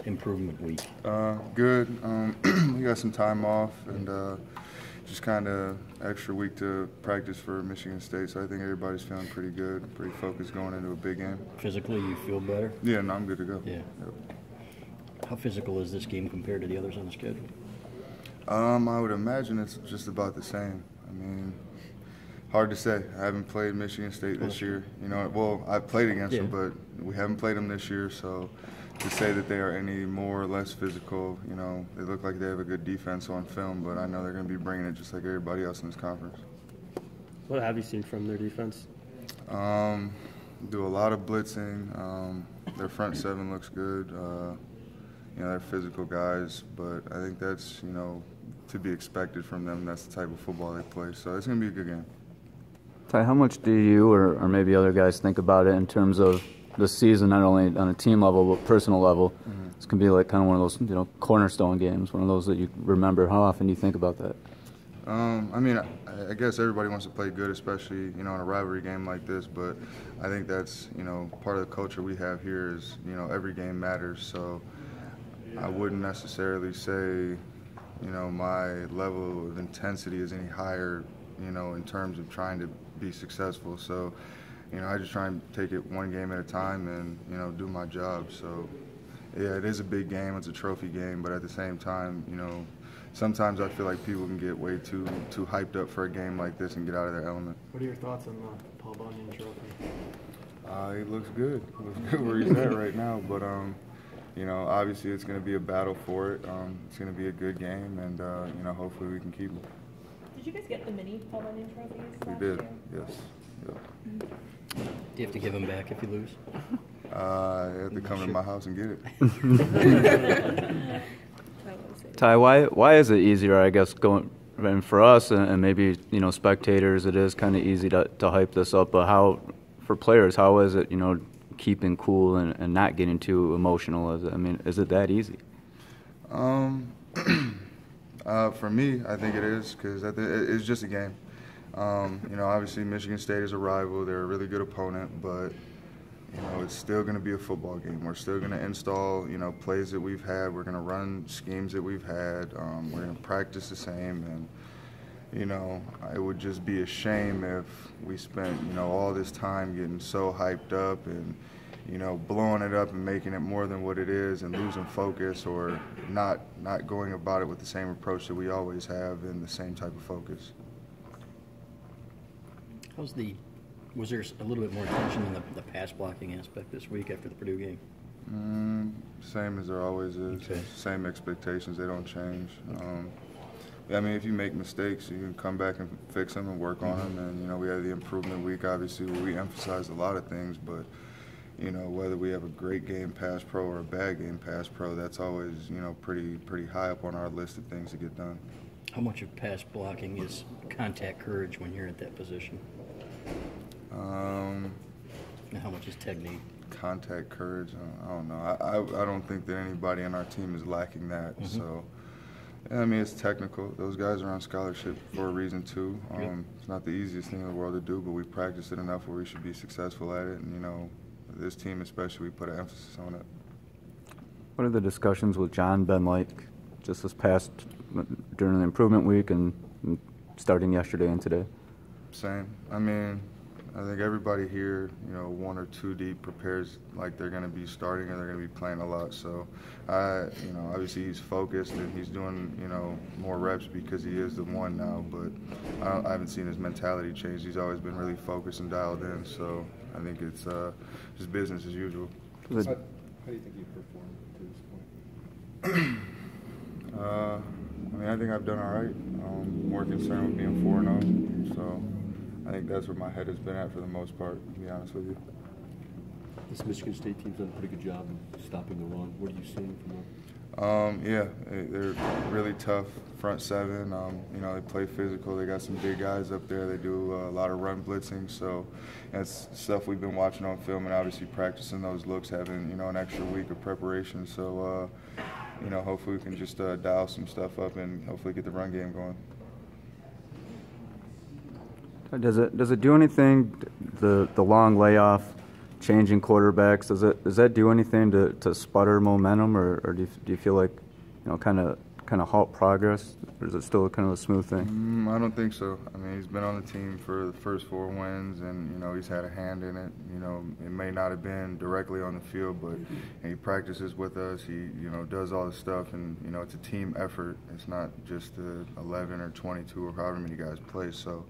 Improvement week? Good. We got some time off and just kind of extra week to practice for Michigan State, so I think everybody's feeling pretty good, pretty focused going into a big game. Physically, you feel better? Yeah, no, I'm good to go. Yeah. Yep. How physical is this game compared to the others on the schedule? I would imagine it's just about the same. I mean, hard to say. I haven't played Michigan State this year. You know, well, I've played against them, but we haven't played them this year, so to say that they are any more or less physical, you know, they look like they have a good defense on film, but I know they're going to be bringing it just like everybody else in this conference. What have you seen from their defense? Do a lot of blitzing. Their front seven looks good. You know, they're physical guys, but I think that's, you know, to be expected from them. That's the type of football they play, so it's going to be a good game. Ty, how much do you or maybe other guys think about it in terms of the season, not only on a team level but personal level? Mm-hmm. This can be like kind of one of those, you know, cornerstone games, one of those that you remember. How often do you think about that? I mean, I guess everybody wants to play good, especially, you know, in a rivalry game like this, but I think that's, you know, part of the culture we have here is, you know, every game matters, so I wouldn't necessarily say, you know, my level of intensity is any higher, you know, in terms of trying to be successful. So, you know, I just try and take it one game at a time and, you know, do my job. So, yeah, it is a big game. It's a trophy game. But at the same time, you know, sometimes I feel like people can get way too hyped up for a game like this and get out of their element. What are your thoughts on the Paul Bunyan trophy? He looks good. He looks good where he's at right now. But, you know, obviously it's going to be a battle for it. It's going to be a good game, and, you know, hopefully we can keep it. Did you guys get the mini Paul Bunyan trophies last We did, year? yes. Yep. Do you have to give them back if you lose? You have to come to my house and get it. Ty, why is it easier, I guess, going and for us and maybe, you know, spectators, it is kind of easy to hype this up, but how, for players, how is it, you know, keeping cool and not getting too emotional? I mean, is it that easy? For me, I think it is, because it's just a game. You know, obviously Michigan State is a rival. They're a really good opponent, but, you know, it's still going to be a football game. We're still going to install, you know, plays that we've had. We're going to run schemes that we've had. We're going to practice the same, and, you know, it would just be a shame if we spent, you know, all this time getting so hyped up and, you know, blowing it up and making it more than what it is and losing focus, or not going about it with the same approach that we always have and the same type of focus. Was there a little bit more tension in the pass blocking aspect this week after the Purdue game? Same as there always is. Okay. Same expectations, they don't change. I mean, if you make mistakes, you can come back and fix them and work on them. And, you know, we had the improvement week, obviously, where we emphasized a lot of things, but, you know, whether we have a great game pass pro or a bad game pass pro, that's always, you know, pretty high up on our list of things to get done. How much of pass blocking is contact courage when you're at that position? And how much is technique? Contact courage, I don't know. I don't think that anybody on our team is lacking that. Mm-hmm. So, yeah, I mean, it's technical. Those guys are on scholarship for a reason, too. It's not the easiest thing in the world to do, but we practice it enough where we should be successful at it. And, you know, this team especially, we put an emphasis on it. What have the discussions with John been like just this past, during the improvement week and starting yesterday and today? Same. I mean, I think everybody here, you know, 1 or 2 deep prepares like they're going to be starting and they're going to be playing a lot. So, you know, obviously he's focused and he's doing, you know, more reps because he is the one now. But I haven't seen his mentality change. He's always been really focused and dialed in. So I think it's just business as usual. How do you think you performed to this point? I mean, I think I've done all right. I'm more concerned with being 4-0. So I think that's where my head has been at for the most part, to be honest with you. This Michigan State team's done a pretty good job in stopping the run. What are you seeing from them? Yeah, they're really tough front seven. You know, they play physical. They got some big guys up there. They do a lot of run blitzing. So that's stuff we've been watching on film and obviously practicing those looks, having, you know, an extra week of preparation. So, you know, hopefully we can just dial some stuff up and hopefully get the run game going. Does it do anything, the long layoff, changing quarterbacks, does that do anything to sputter momentum, or do you feel like, kind of halt progress, or is it still kind of a smooth thing? I don't think so. I mean, he's been on the team for the first 4 wins, and he's had a hand in it. It may not have been directly on the field, but he practices with us. He does all the stuff, and it's a team effort. It's not just the 11 or 22 or however many guys play. So,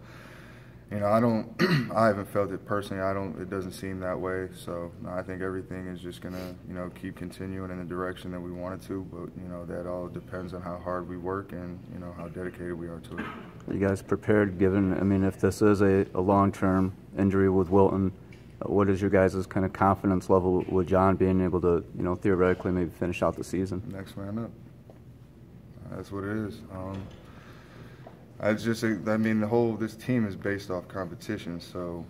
I haven't felt it personally. It doesn't seem that way. So I think everything is just gonna keep continuing in the direction that we want it to. But that all depends on how hard we work and how dedicated we are to it. Are you guys prepared, given, if this is a long-term injury with Wilton, what is your guys' kind of confidence level with John being able to, theoretically maybe finish out the season? Next man up. That's what it is. This team is based off competition. So,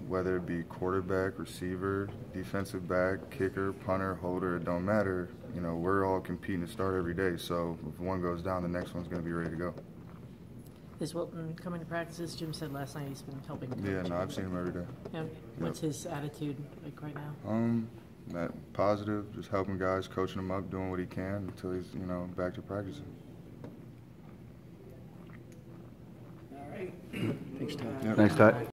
whether it be quarterback, receiver, defensive back, kicker, punter, holder, it don't matter. We're all competing to start every day. So if one goes down, the next one's going to be ready to go. Is Wilton coming to practices? Jim said last night he's been helping. Yeah, no, I've seen him every day. And what's his attitude like right now? That positive, just helping guys, coaching them up, doing what he can until he's back to practicing. Thanks, Todd. Thanks, Ty.